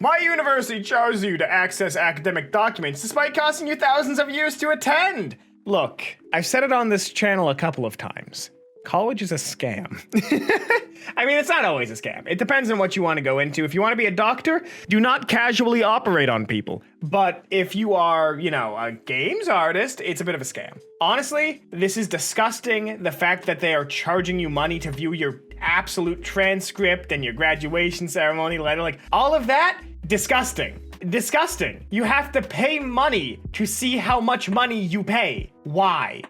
My university charges you to access academic documents despite costing you thousands of years to attend. Look, I've said it on this channel a couple of times. College is a scam. I mean, it's not always a scam. It depends on what you want to go into. If you want to be a doctor, do not casually operate on people. But if you are, a games artist, it's a bit of a scam. Honestly, this is disgusting. The fact that they are charging you money to view your absolute transcript and your graduation ceremony letter, like all of that, disgusting. Disgusting. You have to pay money to see how much money you pay. Why?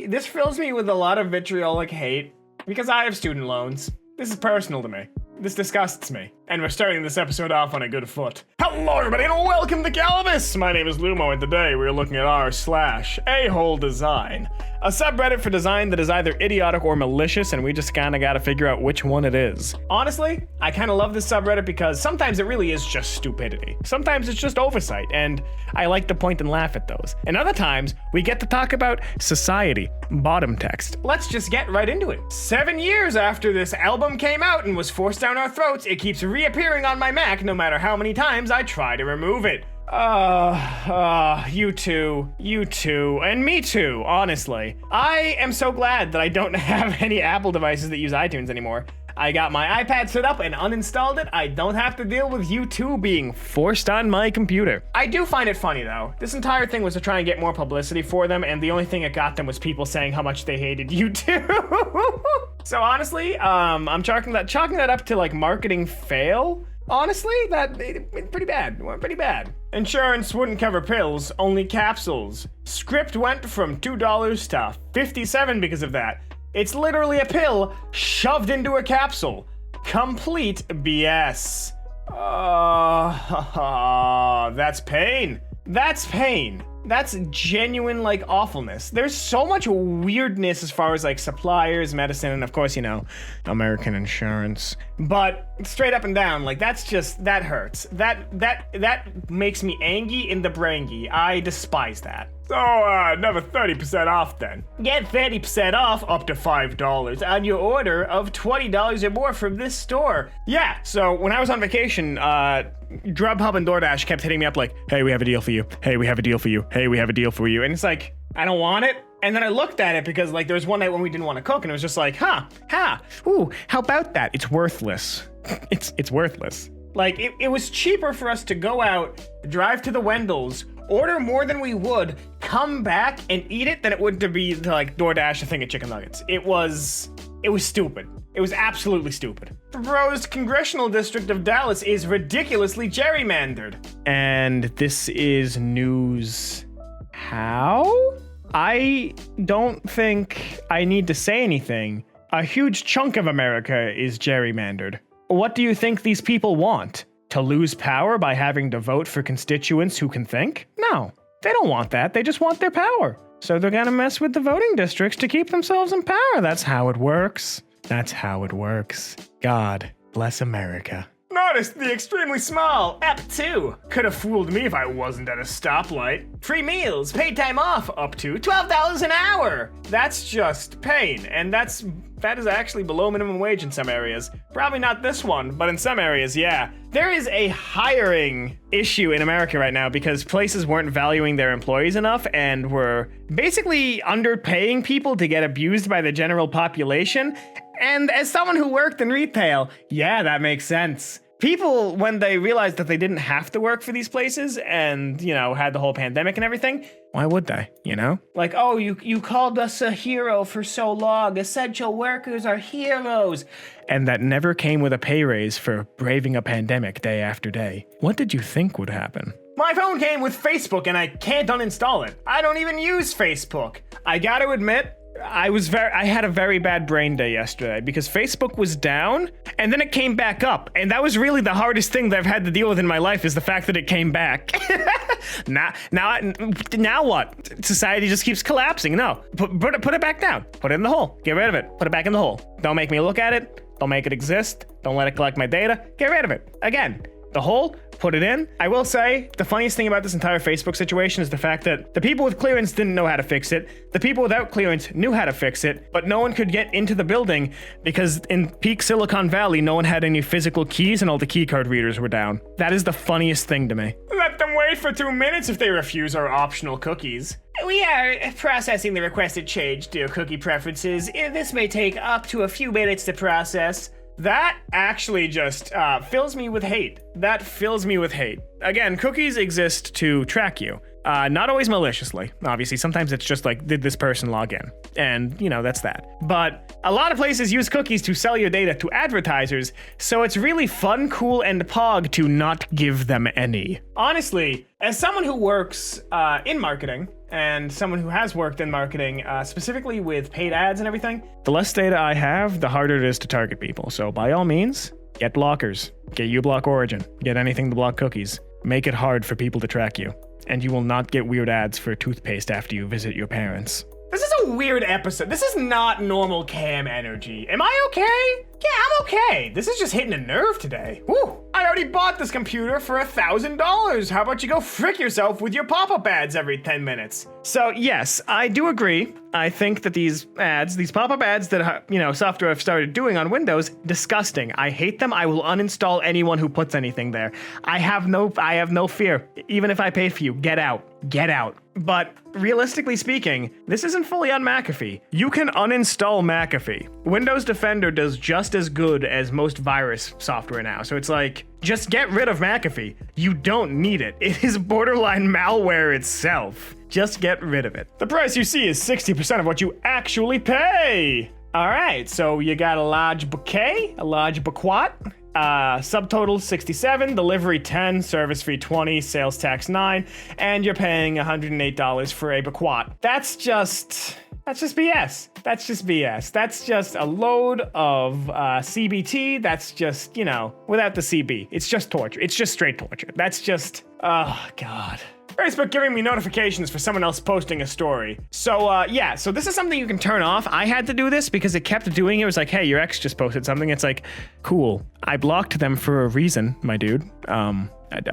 This fills me with a lot of vitriolic hate because I have student loans. This is personal to me. This disgusts me. And we're starting this episode off on a good foot. Hello everybody and welcome to Kalbus! My name is Lumo and today we're looking at r/sholeDesign. A subreddit for design that is either idiotic or malicious, and we just kinda gotta figure out which one it is. Honestly, I kinda love this subreddit because sometimes it really is just stupidity. Sometimes it's just oversight, and I like to point and laugh at those. And other times, we get to talk about society. Bottom text. Let's just get right into it. 7 years after this album came out and was forced down our throats, it keeps reappearing on my Mac no matter how many times I try to remove it. You too, and me too, honestly. I am so glad that I don't have any Apple devices that use iTunes anymore. I got my iPad set up and uninstalled it. I don't have to deal with YouTube being forced on my computer. I do find it funny though. This entire thing was to try and get more publicity for them, and the only thing it got them was people saying how much they hated YouTube. So honestly, I'm chalking that up to like marketing fail. Honestly, it's pretty bad. It went pretty bad. Insurance wouldn't cover pills, only capsules. Script went from $2 to $57 because of that. It's literally a pill shoved into a capsule. Complete BS. That's pain. That's pain. That's genuine, awfulness. There's so much weirdness as far as, suppliers, medicine, and of course, American insurance. But straight up and down, that hurts. That makes me angy in the braingy. I despise that. So, another 30% off then. Get 30% off up to $5 on your order of $20 or more from this store. Yeah, so when I was on vacation, Grubhub and DoorDash kept hitting me up like, hey, we have a deal for you. Hey, we have a deal for you. Hey, we have a deal for you. And it's like, I don't want it. And then I looked at it because there was one night when we didn't want to cook and it was just like, ooh, how about that? It's worthless. It's worthless. It was cheaper for us to go out, drive to the Wendell's, order more than we would, come back and eat it than it would to be to DoorDash a thing of chicken nuggets. It was stupid. It was absolutely stupid. The proposed congressional district of Dallas is ridiculously gerrymandered. And this is news. How? I don't think I need to say anything. A huge chunk of America is gerrymandered. What do you think these people want? To lose power by having to vote for constituents who can think? No, they don't want that. They just want their power. So they're gonna mess with the voting districts to keep themselves in power. That's how it works. That's how it works. God bless America. Notice the extremely small App 2. Could have fooled me if I wasn't at a stoplight. Free meals, paid time off, up to $12 an hour. That's just pain, and that is actually below minimum wage in some areas. Probably not this one, but in some areas, yeah. There is a hiring issue in America right now because places weren't valuing their employees enough and were basically underpaying people to get abused by the general population. And as someone who worked in retail, yeah, that makes sense. People, when they realized that they didn't have to work for these places and, had the whole pandemic and everything, why would they, oh, you called us a hero for so long. Essential workers are heroes. And that never came with a pay raise for braving a pandemic day after day. What did you think would happen? My phone came with Facebook and I can't uninstall it. I don't even use Facebook. I gotta admit, I had a very bad brain day yesterday because Facebook was down and then it came back up. And that was really the hardest thing that I've had to deal with in my life is the fact that it came back. Now what? Society just keeps collapsing. No, put it back down. Put it in the hole. Get rid of it. Put it back in the hole. Don't make me look at it. Don't make it exist. Don't let it collect my data. Get rid of it. Again, the hole, put it in. I will say, the funniest thing about this entire Facebook situation is the fact that the people with clearance didn't know how to fix it. The people without clearance knew how to fix it, but no one could get into the building because in peak Silicon Valley, no one had any physical keys and all the keycard readers were down. That is the funniest thing to me. Let them wait for 2 minutes if they refuse our optional cookies. We are processing the requested change, dear cookie preferences. This may take up to a few minutes to process. That actually just fills me with hate. That fills me with hate. Again, cookies exist to track you. Not always maliciously, obviously. Sometimes it's just like, did this person log in? And, you know, that's that. But a lot of places use cookies to sell your data to advertisers, so it's really fun, cool, and pog to not give them any. Honestly, as someone who works in marketing, and someone who has worked in marketing, specifically with paid ads and everything, the less data I have, the harder it is to target people. So by all means, get blockers. Get uBlock Origin. Get anything to block cookies. Make it hard for people to track you. And you will not get weird ads for toothpaste after you visit your parents. This is a weird episode. This is not normal Cam energy. Am I okay? Yeah, I'm okay. This is just hitting a nerve today. Woo! I already bought this computer for $1,000. How about you go frick yourself with your pop-up ads every 10 minutes? So yes, I do agree. I think that these ads, these pop-up ads that, you know, software have started doing on Windows, disgusting. I hate them. I will uninstall anyone who puts anything there. I have no fear. Even if I paid for you, get out. Get out. But realistically speaking, this isn't fully on McAfee. You can uninstall McAfee. Windows Defender does just as good as most virus software now. So it's like, just get rid of McAfee. You don't need it. It is borderline malware itself. Just get rid of it. The price you see is 60% of what you actually pay. All right, so you got a large bouquet, a large bouquet. Subtotal 67, delivery 10, service fee 20, sales tax 9, and you're paying $108 for a bouquet. That's just BS. That's just BS. That's just a load of CBT. That's just, you know, without the CB. It's just torture. It's just straight torture. That's just, oh God. Facebook giving me notifications for someone else posting a story. So, yeah, so this is something you can turn off. I had to do this because it kept doing it. It was like, hey, your ex just posted something. It's like, cool. I blocked them for a reason, my dude.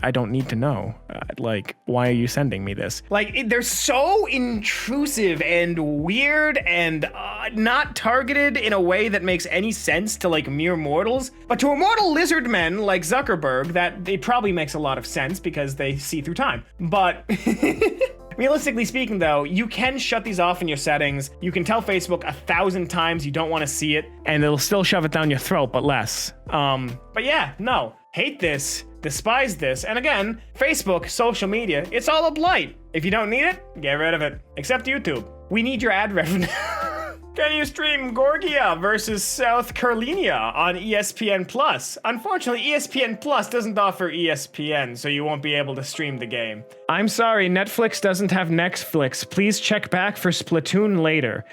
I don't need to know. Like, why are you sending me this? Like, they're so intrusive and weird and not targeted in a way that makes any sense to, like, mere mortals. But to immortal lizard men like Zuckerberg, that it probably makes a lot of sense because they see through time. But realistically speaking, though, you can shut these off in your settings. You can tell Facebook 1,000 times you don't want to see it, and it'll still shove it down your throat, but less. But yeah, no. Hate this. Despise this. And again, Facebook, social media, it's all a blight. If you don't need it, get rid of it. Except YouTube. We need your ad revenue. Can you stream Gorgia versus South Carolina on ESPN Plus? Unfortunately, ESPN Plus doesn't offer ESPN, so you won't be able to stream the game. I'm sorry, Netflix doesn't have Netflix. Please check back for Splatoon later.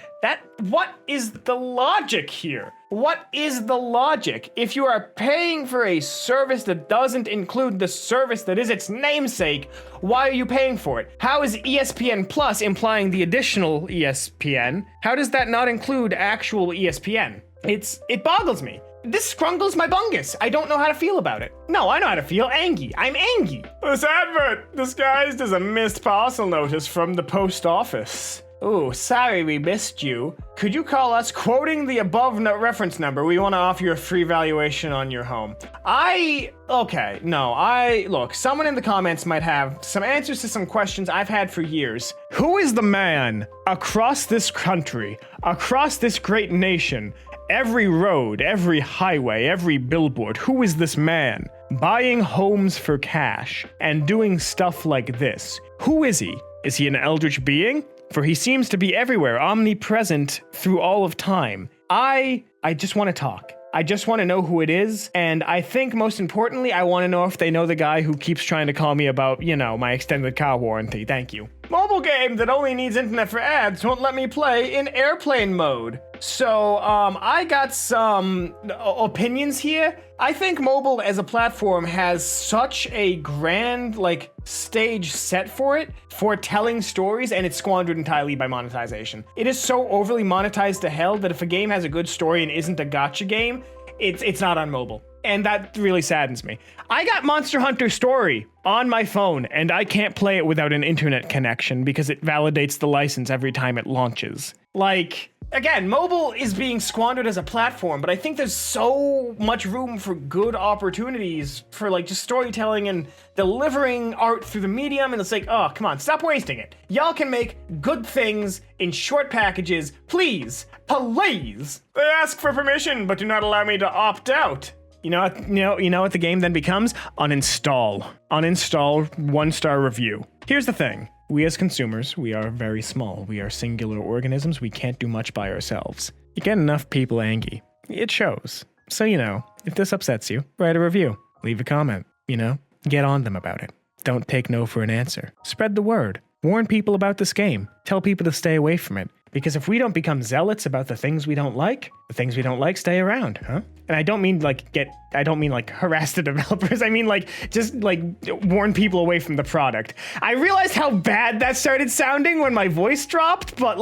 What is the logic here? What is the logic? If you are paying for a service that doesn't include the service that is its namesake, why are you paying for it? How is ESPN Plus implying the additional ESPN? How does that not include actual ESPN? It boggles me. This scrungles my bungus. I don't know how to feel about it. No, I know how to feel. Angry. I'm angry. This advert disguised as a missed parcel notice from the post office. Oh, sorry we missed you. Could you call us, quoting the above reference number, we want to offer you a free valuation on your home. Look, someone in the comments might have some answers to some questions I've had for years. Who is the man across this country, across this great nation, every road, every highway, every billboard, who is this man buying homes for cash and doing stuff like this? Who is he? Is he an eldritch being? For he seems to be everywhere, omnipresent through all of time. I just want to talk. I just want to know who it is, and I think most importantly, I want to know if they know the guy who keeps trying to call me about, you know, my extended car warranty. Thank you. Mobile game that only needs internet for ads won't let me play in airplane mode. So, I got some opinions here. I think mobile as a platform has such a grand, like, stage set for it, for telling stories, and it's squandered entirely by monetization. It is so overly monetized to hell that if a game has a good story and isn't a gacha game, it's not on mobile. And that really saddens me. I got Monster Hunter Story on my phone, and I can't play it without an internet connection because it validates the license every time it launches. Like, again, mobile is being squandered as a platform, but I think there's so much room for good opportunities for like just storytelling and delivering art through the medium, and it's like, oh, come on, stop wasting it. Y'all can make good things in short packages, please, please. They ask for permission, but do not allow me to opt out. You know what the game then becomes? Uninstall. Uninstall, 1-star review. Here's the thing. We as consumers, we are very small. We are singular organisms. We can't do much by ourselves. You get enough people angry. It shows. So, if this upsets you, write a review. Leave a comment. Get on them about it. Don't take no for an answer. Spread the word. Warn people about this game. Tell people to stay away from it. Because if we don't become zealots about the things we don't like, the things we don't like stay around, huh? And I don't mean harass the developers. I mean just warn people away from the product. I realized how bad that started sounding when my voice dropped, but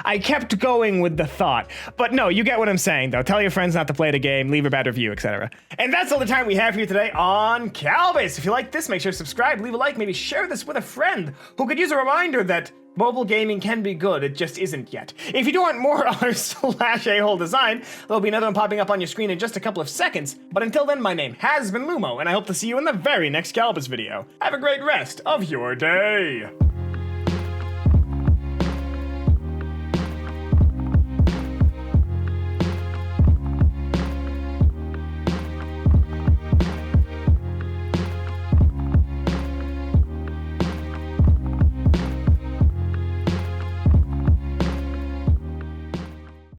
I kept going with the thought. But no, you get what I'm saying though. Tell your friends not to play the game, leave a bad review, etc. And that's all the time we have here today on Kalbus. If you like this, make sure to subscribe, leave a like, maybe share this with a friend who could use a reminder that mobile gaming can be good, it just isn't yet. If you do want more r/sholeDesign, there'll be another one popping up on your screen in just a couple of seconds. But until then, my name has been Lumo, and I hope to see you in the very next Kalbus video. Have a great rest of your day!